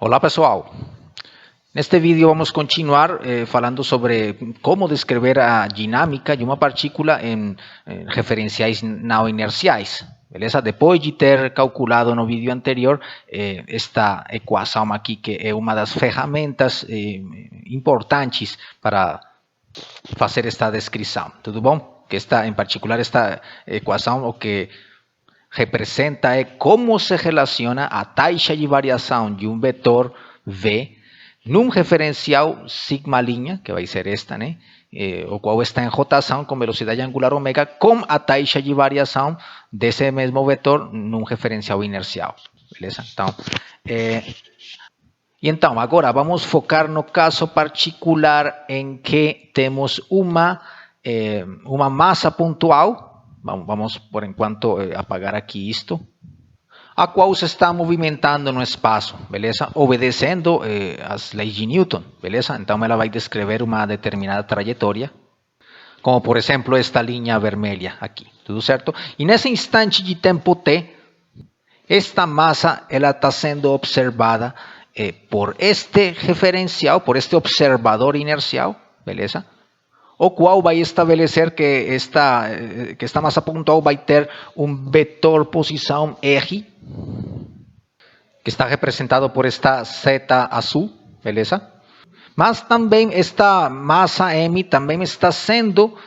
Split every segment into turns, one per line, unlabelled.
Olá pessoal, neste vídeo vamos continuar falando sobre como descrever a dinâmica de uma partícula em referenciais não inerciais. Beleza? Depois de ter calculado no vídeo anterior esta equação aqui, que é uma das ferramentas importantes para fazer esta descrição, tudo bom? Que esta, em particular, esta equação o que representa é como se relaciona a taxa de variação de um vetor V num referencial sigma', que vai ser esta, né? O qual está em rotação com velocidade angular ômega, com a taxa de variação desse mesmo vetor num referencial inercial. Beleza? Então, agora vamos focar no caso particular em que temos uma massa pontual. Vamos por enquanto apagar aqui isto, a qual se está movimentando no espaço, beleza? Obedecendo as leis de Newton, beleza? Então ela vai descrever uma determinada trajetória, como por exemplo esta linha vermelha aqui, tudo certo? E nesse instante de tempo t, esta massa ela está sendo observada por este referencial, por este observador inercial, beleza? O qual vai estabelecer que esta massa pontual vai ter um vetor posição R, que está representado por esta seta azul, beleza? Mas também esta massa M também está sendo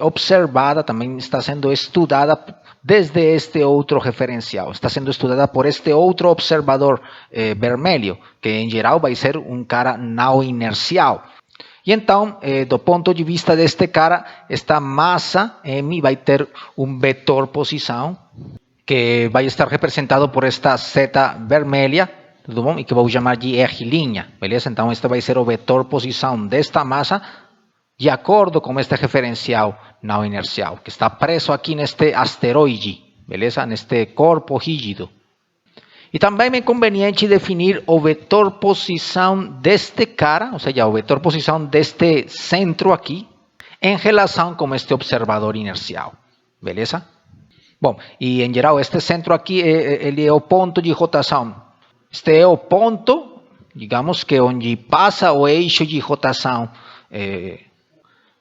observada, também está sendo estudada desde este outro referencial. Está sendo estudada por este outro observador vermelho, que em geral vai ser um cara não inercial. E então, do ponto de vista deste cara, esta massa M vai ter um vetor posição que vai estar representado por esta seta vermelha, tudo bom? E que vou chamar de R', beleza? Então, este vai ser o vetor posição desta massa de acordo com este referencial não inercial, que está preso aqui neste asteroide, beleza? Neste corpo rígido. E também é conveniente definir o vetor posição deste cara, ou seja, o vetor posição deste centro aqui, em relação com este observador inercial, beleza? Bom, e em geral este centro aqui ele é o ponto de rotação. Este é o ponto, digamos que onde passa o eixo de rotação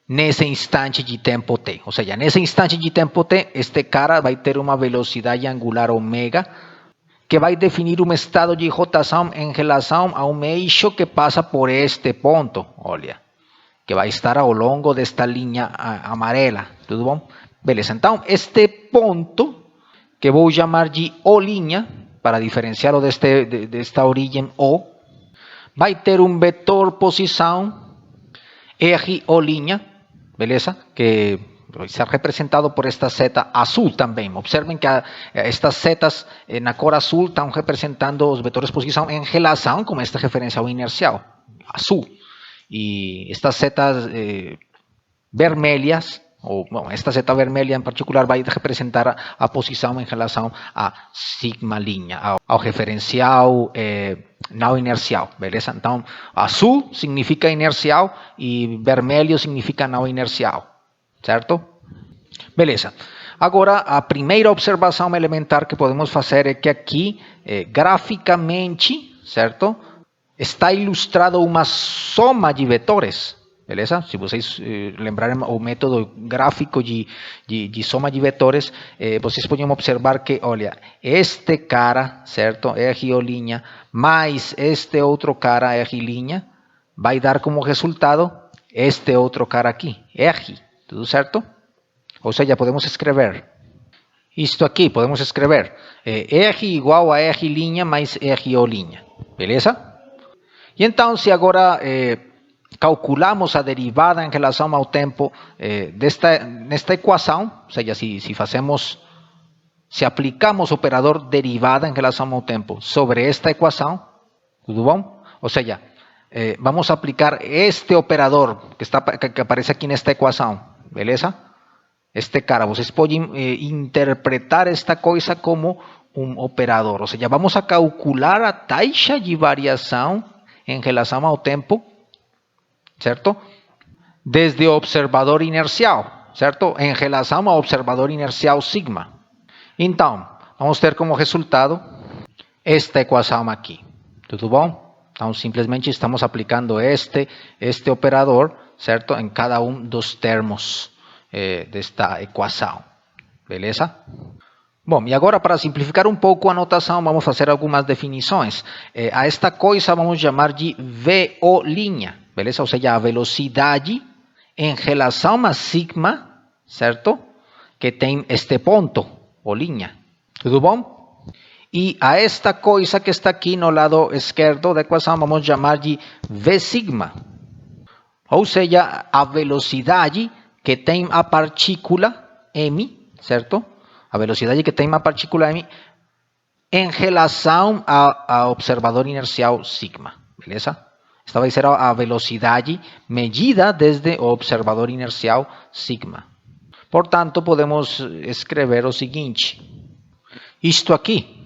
nesse instante de tempo t. Ou seja, nesse instante de tempo t, este cara vai ter uma velocidade angular ômega, que vai definir um estado de rotação em relação a um eixo que passa por este ponto, olha, que vai estar ao longo desta linha amarela, tudo bom? Beleza, então este ponto, que vou chamar de O', para diferenciá-lo desta origem O, vai ter um vetor posição RO', beleza? Que vai ser representado por esta seta azul também. Observem que estas setas na cor azul estão representando os vetores de posição em relação com este referencial inercial, azul. E estas setas vermelhas, esta seta vermelha em particular vai representar a posição em relação a sigma', ao referencial não inercial, beleza? Então, azul significa inercial e vermelho significa não inercial. Certo? Beleza. Agora, a primeira observação elementar que podemos fazer é que aqui, graficamente, certo? Está ilustrado uma soma de vetores, beleza? Se vocês lembrarem o método gráfico de soma de vetores, vocês podem observar que, olha, este cara, certo? R', mais este outro cara, R', vai dar como resultado este outro cara aqui, R. Tudo certo? Ou seja, podemos escrever isto aqui, podemos escrever R igual a R' mais RO', beleza? E então, se agora calculamos a derivada em relação ao tempo nesta equação, ou seja, se aplicamos o operador derivada em relação ao tempo sobre esta equação, tudo bom? Ou seja, vamos aplicar este operador que aparece aqui nesta equação, beleza? Este cara, vocês podem interpretar esta coisa como um operador, ou seja, vamos a calcular a taxa de variação em relação ao tempo, certo? Desde o observador inercial, certo? Em relação ao observador inercial sigma. Então, vamos ter como resultado esta equação aqui, tudo bom? Então, simplesmente estamos aplicando este operador, certo? Em cada dos termos desta equação. Beleza? Bom, e agora para simplificar um pouco a notação, vamos fazer algumas definições. A esta coisa vamos chamar de VO', beleza? Ou seja, a velocidade em relação a sigma, certo? Que tem este ponto, ou linha. Tudo bom? E a esta coisa que está aqui no lado esquerdo da equação vamos chamar de V sigma. Ou seja, a velocidade que tem a partícula m, certo? A velocidade que tem a partícula m em relação ao observador inercial sigma, beleza? Esta vai ser a velocidade medida desde o observador inercial sigma. Portanto, podemos escrever o seguinte. Isto aqui,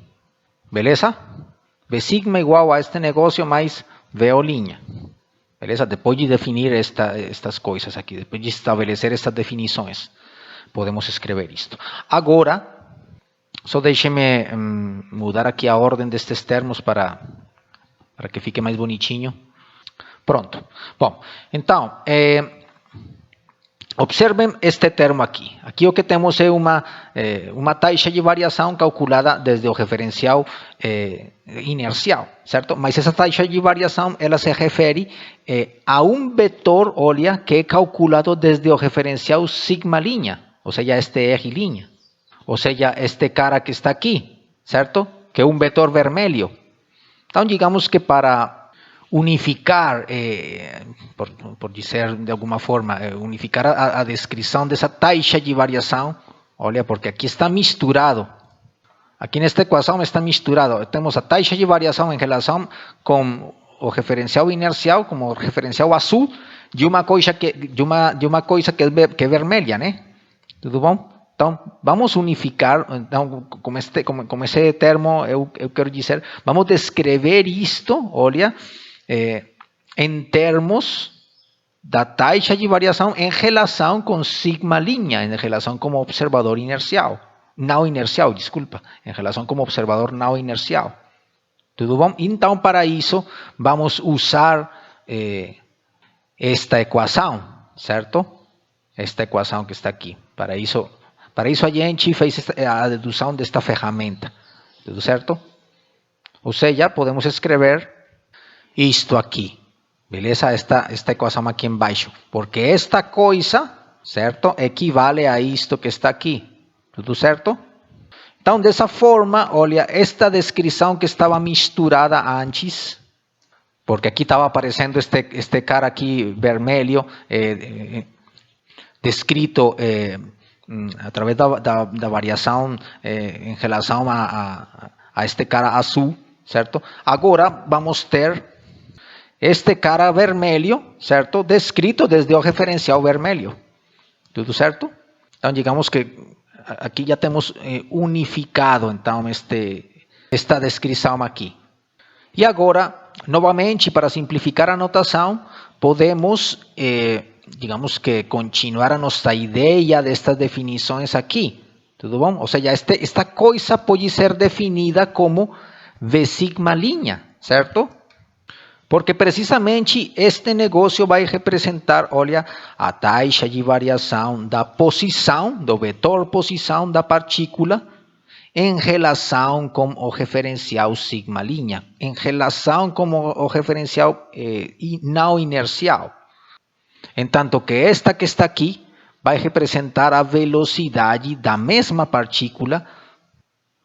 beleza? V sigma igual a este negócio mais VO'. Beleza? Depois de definir estas coisas aqui, depois de estabelecer estas definições, podemos escrever isto. Agora, só deixe-me mudar aqui a ordem destes termos para que fique mais bonitinho. Pronto. Bom, então, observem este termo aqui. Aqui o que temos é uma taxa de variação calculada desde o referencial inercial, certo? Mas essa taxa de variação ela se refere a um vetor, olha, que é calculado desde o referencial sigma linha, ou seja, este R', ou seja, este cara que está aqui, certo? Que é um vetor vermelho. Então, digamos que para unificar, por dizer de alguma forma, unificar a descrição dessa taxa de variação, olha, porque aqui está misturado. Aqui nesta equação está misturado. Temos a taxa de variação em relação com o referencial inercial, como o referencial azul, de uma coisa que é vermelha, né? Tudo bom? Então, vamos unificar, então, com esse termo, eu quero dizer, vamos descrever isto, olha, em termos da taxa de variação em relação com sigma linha, em relação com o observador inercial. Não inercial, desculpa, em relação com o observador não inercial. Tudo bom? Então, para isso, vamos usar esta equação, certo? Esta equação que está aqui. Para isso a gente fez a dedução desta ferramenta, tudo certo? Ou seja, podemos escrever isto aqui, beleza? Esta equação aqui embaixo, porque esta coisa, certo? Equivale a isto que está aqui, tudo certo? Então, dessa forma, olha, esta descrição que estava misturada antes, porque aqui estava aparecendo este cara aqui vermelho, descrito através da variação em relação a este cara azul, certo? Agora vamos ter este cara vermelho, certo? Descrito desde o referencial vermelho. Tudo certo? Então, digamos que aqui já temos unificado então esta descrição aqui. E agora, novamente, para simplificar a notação, podemos digamos que continuar a nossa ideia destas definições aqui, tudo bom? Ou seja, esta coisa pode ser definida como V sigma linha, certo? Porque precisamente este negócio vai representar, olha, a taxa de variação da posição, do vetor posição da partícula em relação com o referencial sigma linha, em relação com o referencial não inercial. Entanto que esta que está aqui vai representar a velocidade da mesma partícula,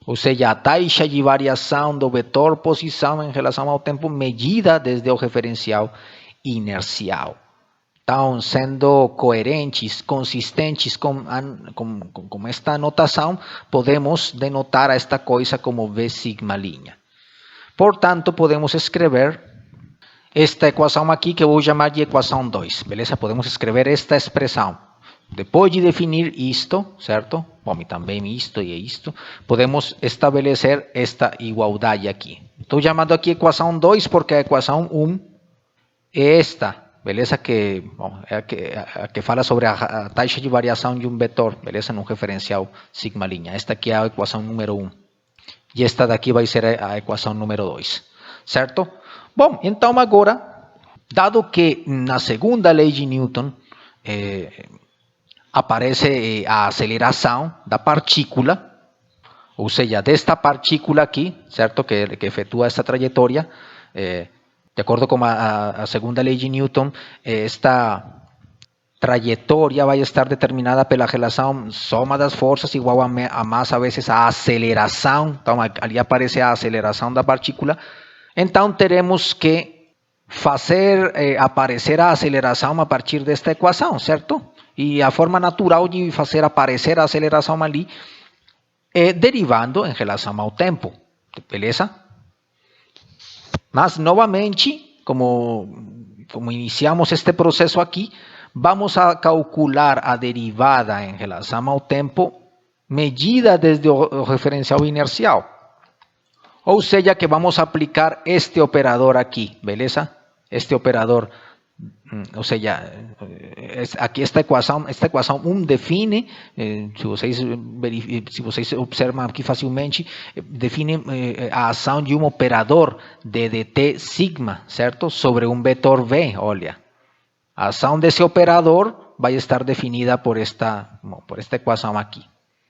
ou seja, a taxa de variação do vetor posição em relação ao tempo medida desde o referencial inercial. Então, sendo coerentes, consistentes com esta notação, podemos denotar esta coisa como V sigma linha. Portanto, podemos escrever esta equação aqui que eu vou chamar de equação 2, beleza? Podemos escrever esta expressão. Depois de definir isto, certo? Bom, e também isto e isto, podemos estabelecer esta igualdade aqui. Estou chamando aqui equação 2 porque a equação 1 é esta, beleza? Que, bom, é a que fala sobre a taxa de variação de um vetor, beleza? Num referencial sigma linha. Esta aqui é a equação número 1. E esta daqui vai ser a equação número 2, certo? Bom, então agora, dado que na segunda lei de Newton aparece a aceleração da partícula, ou seja, desta partícula aqui, certo, que efetua esta trajetória, de acordo com a segunda lei de Newton, esta trajetória vai estar determinada pela relação soma das forças igual a massa vezes a aceleração. Então, ali aparece a aceleração da partícula. Então, teremos que fazer aparecer a aceleração a partir desta equação, certo? E a forma natural de fazer aparecer a aceleração ali é derivando em relação ao tempo, beleza? Mas, novamente, como iniciamos este processo aqui, vamos a calcular a derivada em relação ao tempo medida desde o referencial inercial. Ou seja, que vamos a aplicar este operador aqui, beleza? Este operador, ou seja, aqui esta equação 1 define, se vocês observam aqui facilmente, define a ação de um operador de dt sigma, certo? Sobre um vetor v, olha. A ação desse operador vai estar definida por esta equação aqui.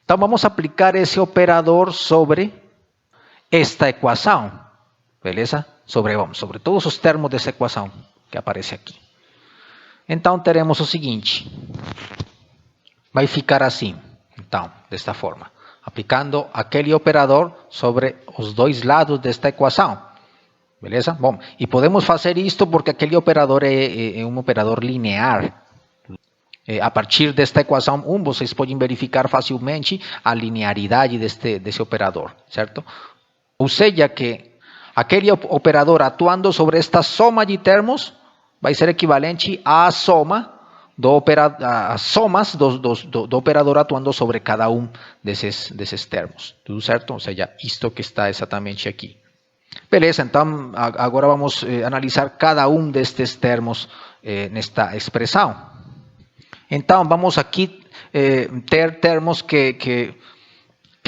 Então, vamos aplicar esse operador sobre esta equação, beleza? Sobre todos os termos dessa equação que aparece aqui. Então, teremos o seguinte. Vai ficar assim, então, desta forma. Aplicando aquele operador sobre os dois lados desta equação. Beleza? Bom, e podemos fazer isto porque aquele operador é um operador linear. A partir desta equação 1, vocês podem verificar facilmente a linearidade desse operador, certo? Ou seja, que aquele operador atuando sobre esta soma de termos vai ser equivalente à soma as somas do operador atuando sobre cada um desses termos. Tudo certo? Ou seja, isto que está exatamente aqui. Beleza, então agora vamos analisar cada um destes termos nesta expressão. Então, vamos aqui ter termos que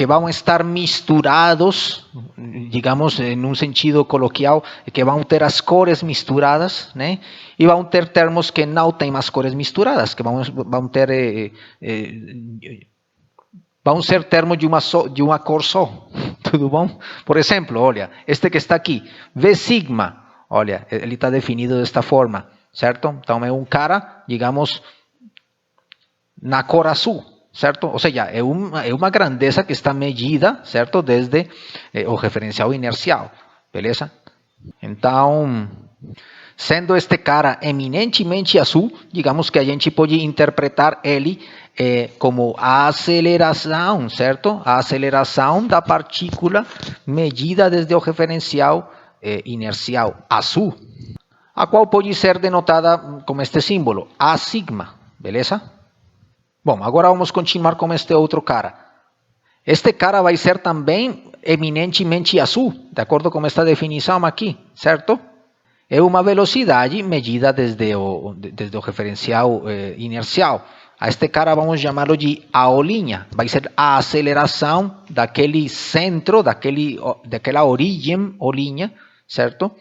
vão estar misturados, digamos, em um sentido coloquial, que vão ter as cores misturadas, né? E vão ter termos que não têm as cores misturadas, que vão ser termos de uma cor só. Tudo bom? Por exemplo, olha, este que está aqui, V sigma, olha, ele está definido desta forma, certo? Então, é um cara, digamos, na cor azul, certo? Ou seja, é uma grandeza que está medida, certo? Desde o referencial inercial, beleza? Então, sendo este cara eminentemente azul, digamos que a gente pode interpretar ele como a aceleração, certo? A aceleração da partícula medida desde o referencial inercial azul, a qual pode ser denotada com este símbolo, A sigma, beleza? Bom, agora vamos continuar com este outro cara. Este cara vai ser também eminentemente azul, de acordo com esta definição aqui, certo? É uma velocidade medida desde o referencial inercial. A este cara vamos chamá-lo de A', vai ser a aceleração daquele centro, daquela origem, O', certo?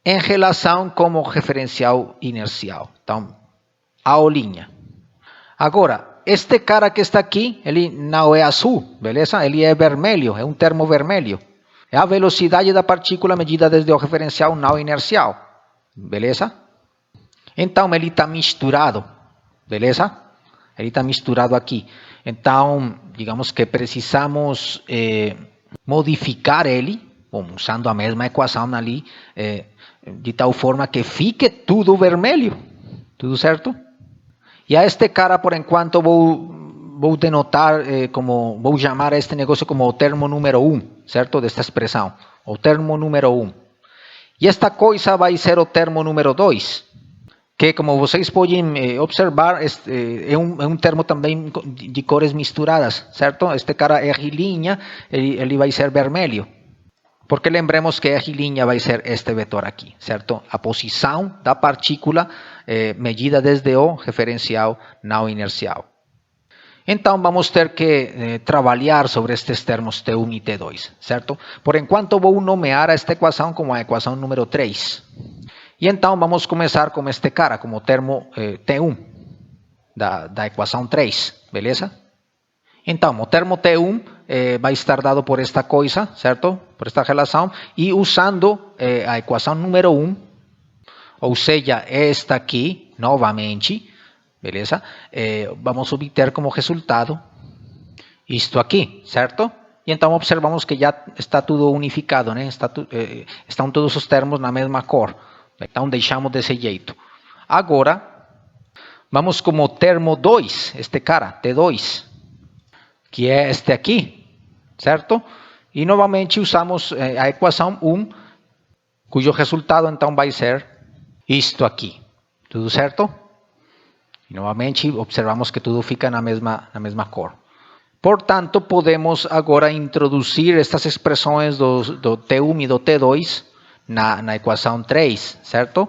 Em relação com o referencial inercial. Então, A'. Agora, este cara que está aqui, ele não é azul, beleza? Ele é vermelho, é um termo vermelho. É a velocidade da partícula medida desde o referencial não inercial, beleza? Então, ele está misturado, beleza? Ele está misturado aqui. Então, digamos que precisamos modificar ele, usando a mesma equação ali, de tal forma que fique tudo vermelho, tudo certo? E a este cara, por enquanto, vou denotar, vou chamar este negócio como o termo número 1, certo? Desta expressão, o termo número 1. E esta coisa vai ser o termo número 2, que, como vocês podem observar, é um termo também de cores misturadas, certo? Este cara R', ele vai ser vermelho. Porque lembremos que R' vai ser este vetor aqui, certo? A posição da partícula medida desde o referencial não inercial. Então, vamos ter que trabalhar sobre estes termos T1 e T2, certo? Por enquanto, vou nomear esta equação como a equação número 3. E então, vamos começar com este cara, como termo T1 da equação 3, beleza? Então, o termo T1 vai estar dado por esta coisa, certo? Por esta relação, e usando a equação número 1, ou seja, esta aqui, novamente, beleza? Vamos obter como resultado isto aqui, certo? E então observamos que já está tudo unificado, né? Estão todos os termos na mesma cor. Então deixamos desse jeito. Agora, vamos como termo 2, este cara, T2, que é este aqui, certo? E novamente usamos a equação 1, cujo resultado então vai ser isto aqui. Tudo certo? E novamente observamos que tudo fica na mesma cor. Portanto, podemos agora introduzir estas expressões do T1 e do T2 na equação 3, certo?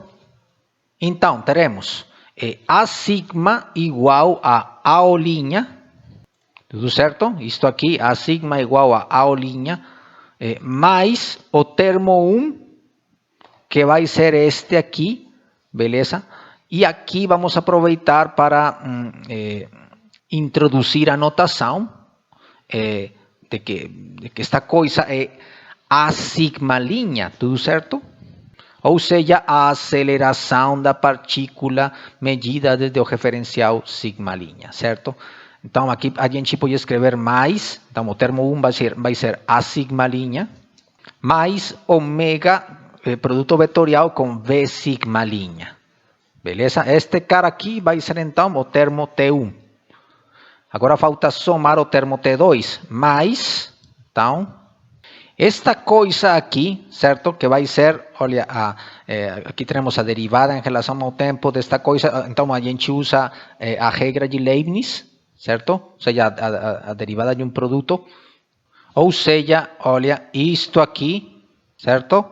Então, teremos A sigma igual a AO', tudo certo? Isto aqui, A sigma igual a AO', mais o termo 1, que vai ser este aqui, beleza? E aqui vamos aproveitar para introduzir a notação de que esta coisa é A sigma', tudo certo? Ou seja, a aceleração da partícula medida desde o referencial sigma', certo? Então, aqui a gente pode escrever mais, então o termo 1 vai ser A sigma', mais ômega, produto vetorial com V sigma'. Beleza? Este cara aqui vai ser então o termo T1. Agora falta somar o termo T2, mais, então, esta coisa aqui, certo? Que vai ser, olha, aqui temos a derivada em relação ao tempo desta coisa, então a gente usa a regra de Leibniz, certo? Ou seja, a derivada de um produto. Ou seja, olha, isto aqui, certo?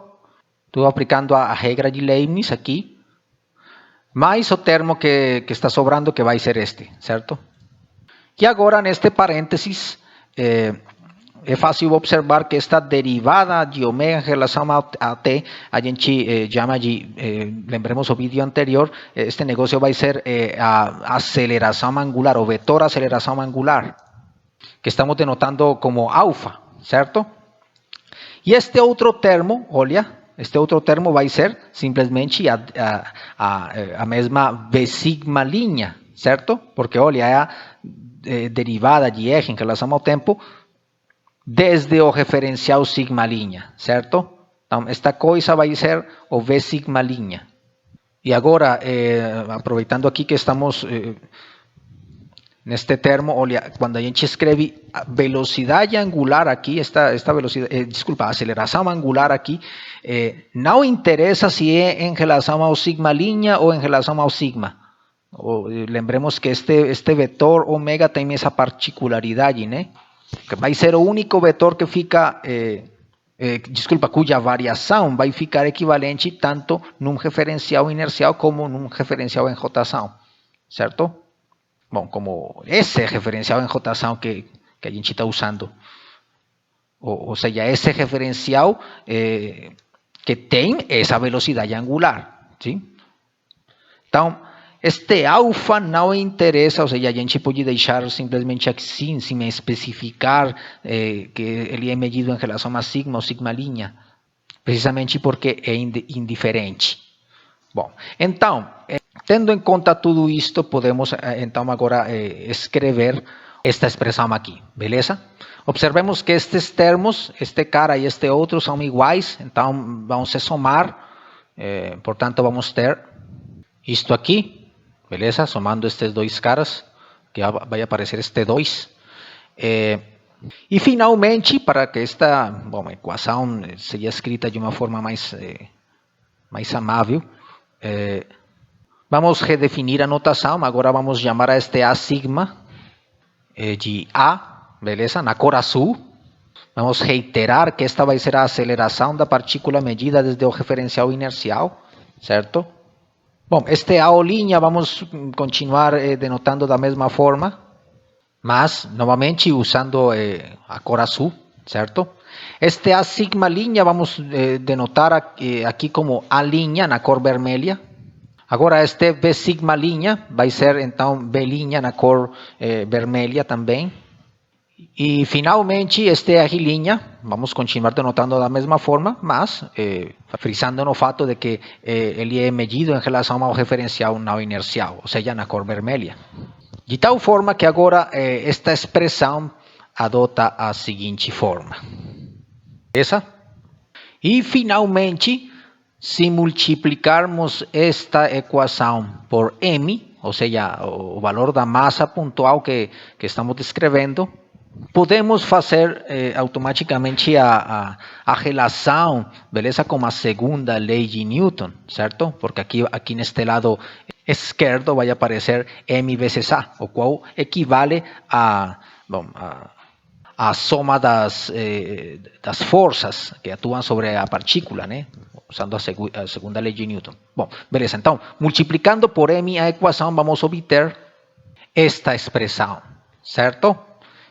Estou aplicando a regra de Leibniz aqui, mais o termo que está sobrando, que vai ser este, certo? E agora, neste parênteses, é fácil observar que esta derivada de ômega em relação a t, a gente chama de, lembremos o vídeo anterior, este negócio vai ser a aceleração angular, o vetor aceleração angular, que estamos denotando como alfa, certo? E este outro termo, olha, este outro termo vai ser simplesmente a mesma V sigma', certo? Porque, olha, é a derivada de eje em relação ao tempo desde o referencial sigma', certo? Então, esta coisa vai ser o V sigma'. E agora, aproveitando aqui que estamos neste termo, olha, quando a gente escreve velocidade angular aqui, esta velocidade, desculpa, aceleração angular aqui, não interessa se é em relação ao sigma' ou em relação ao sigma. Lembremos que este vetor ômega tem essa particularidade, né? Que vai ser o único vetor que fica, cuja variação vai ficar equivalente tanto num referencial inercial como num referencial em rotação, certo? Bom, como esse referencial em rotação que a gente está usando, ou seja, esse referencial que tem essa velocidade angular, sim? Então, este alfa não interessa, ou seja, a gente pode deixar simplesmente assim, sem especificar que ele é medido em relação a sigma ou sigma', precisamente porque é indiferente. Bom, então, tendo em conta tudo isto, podemos então agora escrever esta expressão aqui, beleza? Observemos que estes termos, este cara e este outro, são iguais, então vamos se somar, portanto vamos ter isto aqui, beleza? Somando estes dois caras, que vai aparecer este 2. E finalmente, para que esta equação seja escrita de uma forma mais amável, vamos redefinir a notação. Agora vamos chamar a este A sigma de A, beleza? Na cor azul. Vamos reiterar que esta vai ser a aceleração da partícula medida desde o referencial inercial, certo? Bom, este AO', vamos continuar denotando da mesma forma. Mas, novamente, usando a cor azul, certo? Este A sigma linha vamos denotar aqui como A linha na cor vermelha. Agora, este B sigma linha vai ser, então, B linha na cor vermelha também. E, finalmente, este A linha, vamos continuar denotando da mesma forma, mas frisando no fato de que ele é medido em relação ao referencial não inercial, ou seja, na cor vermelha. De tal forma que agora esta expressão adota a seguinte forma. Essa. E, finalmente, se multiplicarmos esta equação por m, ou seja, o valor da massa pontual que estamos descrevendo, podemos fazer automaticamente a relação, beleza, com a segunda lei de Newton, certo? Porque aqui neste lado esquerdo vai aparecer m vezes a, o qual equivale a soma das forças que atuam sobre a partícula, né? Usando a segunda lei de Newton. Bom, beleza. Então, multiplicando por m a equação, vamos obter esta expressão, certo?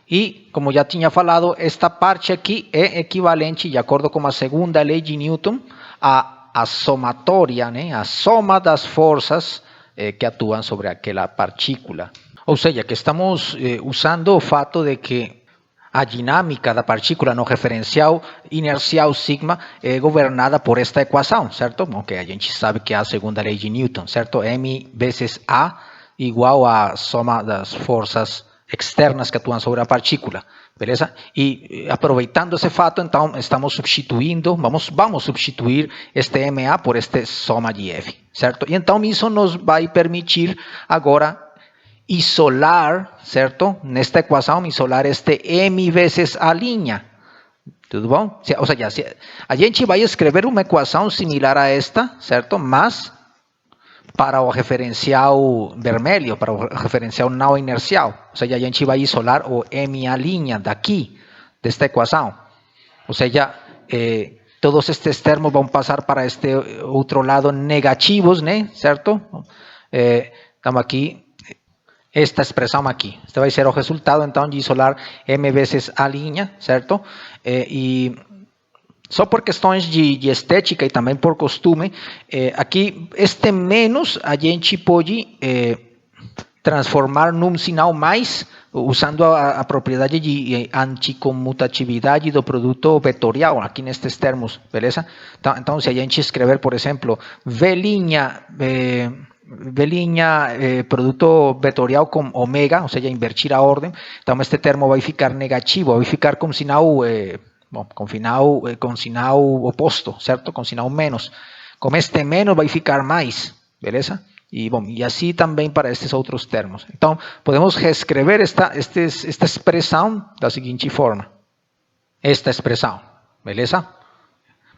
E, como já tinha falado, esta parte aqui é equivalente, de acordo com a segunda lei de Newton, a somatória, né? A soma das forças que atuam sobre aquela partícula. Ou seja, que estamos usando o fato de que a dinâmica da partícula no referencial inercial sigma é governada por esta equação, certo? Bom, que a gente sabe que é a segunda lei de Newton, certo? M vezes A igual a soma das forças externas que atuam sobre a partícula, beleza? E aproveitando esse fato, então, estamos substituindo, vamos substituir este MA por este soma de F, certo? E então isso nos vai permitir agora isolar, certo? Nesta equação, isolar este m vezes a linha. Tudo bom? Ou seja, a gente vai escrever uma equação similar a esta, certo? Mas para o referencial vermelho, para o referencial não inercial. Ou seja, a gente vai isolar o m a linha daqui, desta equação. Ou seja, todos estes termos vão passar para este outro lado negativos, né? Certo? Estamos aqui. Esta expressão aqui. Este vai ser o resultado, então, de isolar m vezes a linha, certo? E só por questões de estética e também por costume, aqui este menos a gente pode transformar num sinal mais, usando a propriedade de anticomutatividade do produto vetorial, aqui nestes termos, beleza? Então, se a gente escrever, por exemplo, V' produto vetorial com ômega, ou seja, invertir a ordem, então este termo vai ficar negativo, vai ficar com sinal, com sinal oposto, certo? Com sinal menos. Com este menos vai ficar mais, beleza? E assim também para estes outros termos. Então, podemos reescrever esta expressão da seguinte forma. Esta expressão, beleza?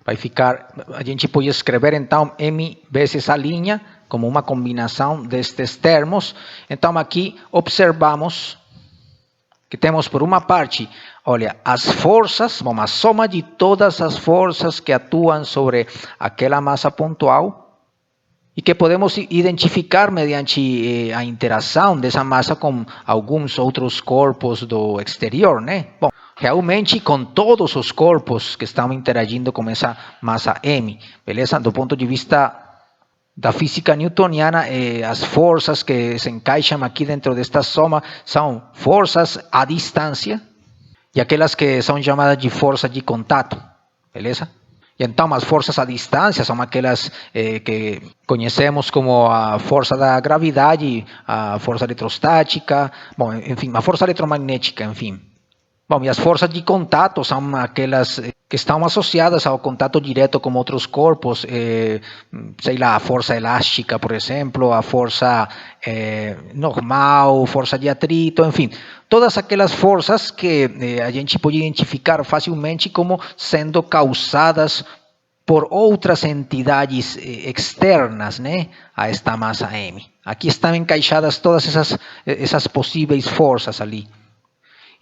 Vai ficar, a gente pode escrever então m vezes a linha como uma combinação destes termos. Então aqui observamos que temos por uma parte, olha, as forças, a soma de todas as forças que atuam sobre aquela massa pontual e que podemos identificar mediante a interação dessa massa com alguns outros corpos do exterior, né? Bom, realmente com todos os corpos que estão interagindo com essa massa m, beleza? Do ponto de vista da física newtoniana, as forças que se encaixam aqui dentro desta soma são forças à distância e aquelas que são chamadas de força de contato, beleza? E então as forças à distância são aquelas que conhecemos como a força da gravidade, a força eletrostática, bom, enfim, a força eletromagnética, enfim. Bom, e as forças de contato são aquelas que estão associadas ao contato direto com outros corpos, sei lá, a força elástica, por exemplo, a força normal, força de atrito, enfim. Todas aquelas forças que a gente pode identificar facilmente como sendo causadas por outras entidades externas, né, a esta massa M. Aqui estão encaixadas todas essas possíveis forças ali.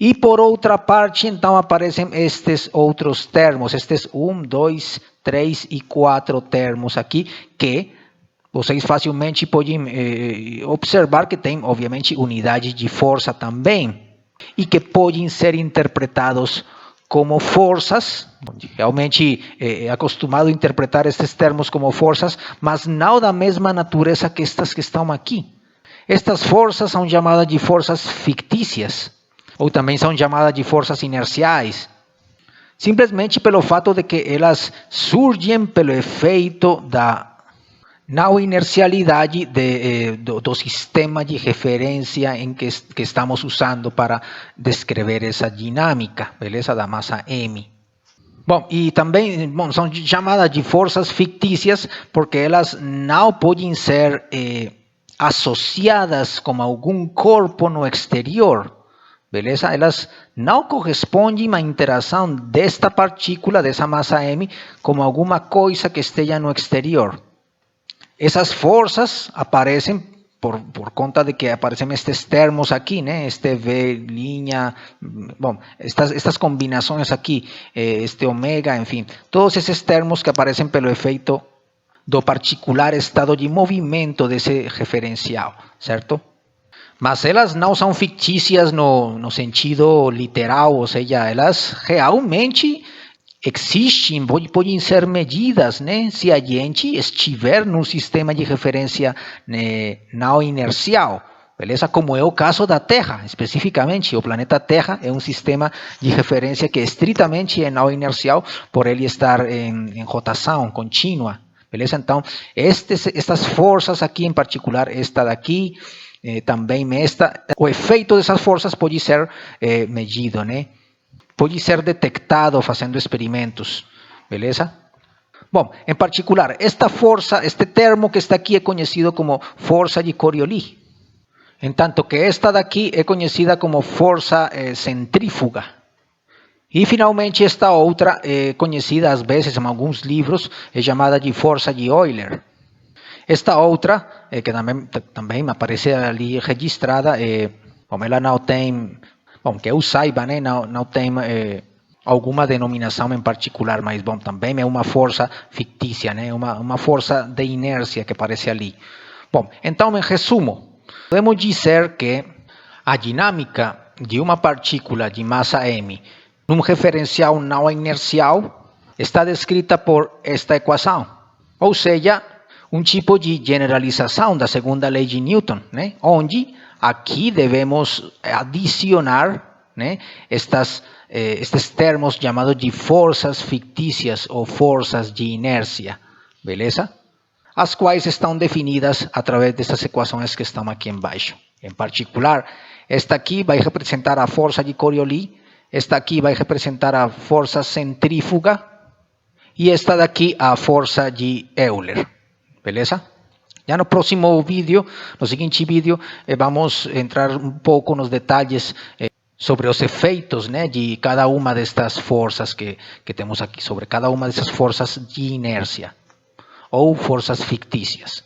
E por outra parte, então, aparecem estes outros termos, estes 1, 2, 3 e 4 termos aqui, que vocês facilmente podem observar que tem, obviamente, unidades de força também, e que podem ser interpretados como forças. Realmente acostumado a interpretar estes termos como forças, mas não da mesma natureza que estas que estão aqui. Estas forças são chamadas de forças fictícias, ou também são chamadas de forças inerciais, simplesmente pelo fato de que elas surgem pelo efeito da não inercialidade do sistema de referência em que estamos usando para descrever essa dinâmica, beleza, da massa M. Bom, e também são chamadas de forças fictícias porque elas não podem ser associadas com algum corpo no exterior, beleza? Elas não correspondem à interação desta partícula, dessa massa M, com alguma coisa que esteja no exterior. Essas forças aparecem por conta de que aparecem estes termos aqui, né? Este V, linha, bom, estas combinações aqui, este ômega, enfim, todos esses termos que aparecem pelo efeito do particular estado de movimento desse referencial, certo? Mas elas não são fictícias no sentido literal, ou seja, elas realmente existem, podem ser medidas, né? Se a gente estiver num sistema de referência não inercial, beleza? Como é o caso da Terra, especificamente, o planeta Terra é um sistema de referência que estritamente é não inercial, por ele estar em rotação contínua, beleza? Então, estas forças aqui em particular, esta daqui, também o efeito dessas forças pode ser medido, né? Pode ser detectado fazendo experimentos, beleza? Bom, em particular, esta força, este termo que está aqui é conhecido como força de Coriolis, enquanto que esta daqui é conhecida como força centrífuga. E finalmente esta outra é conhecida às vezes em alguns livros, é chamada de força de Euler. Esta outra, que também aparece ali registrada, como ela não tem, bom, que eu saiba, né, não tem alguma denominação em particular, mas bom, também é uma força fictícia, né, uma força de inércia que aparece ali. Bom, então, em resumo, podemos dizer que a dinâmica de uma partícula de massa m num referencial não inercial está descrita por esta equação, ou seja, um tipo de generalização da segunda lei de Newton, né? Onde aqui devemos adicionar, né, estes termos chamados de forças fictícias ou forças de inércia, beleza? As quais estão definidas através dessas equações que estão aqui embaixo. Em particular, esta aqui vai representar a força de Coriolis, esta aqui vai representar a força centrífuga e esta daqui a força de Euler. Beleza? Já no próximo vídeo, no seguinte vídeo, vamos entrar um pouco nos detalhes sobre os efeitos, né, de cada uma destas forças que temos aqui, sobre cada uma dessas forças de inércia ou forças fictícias.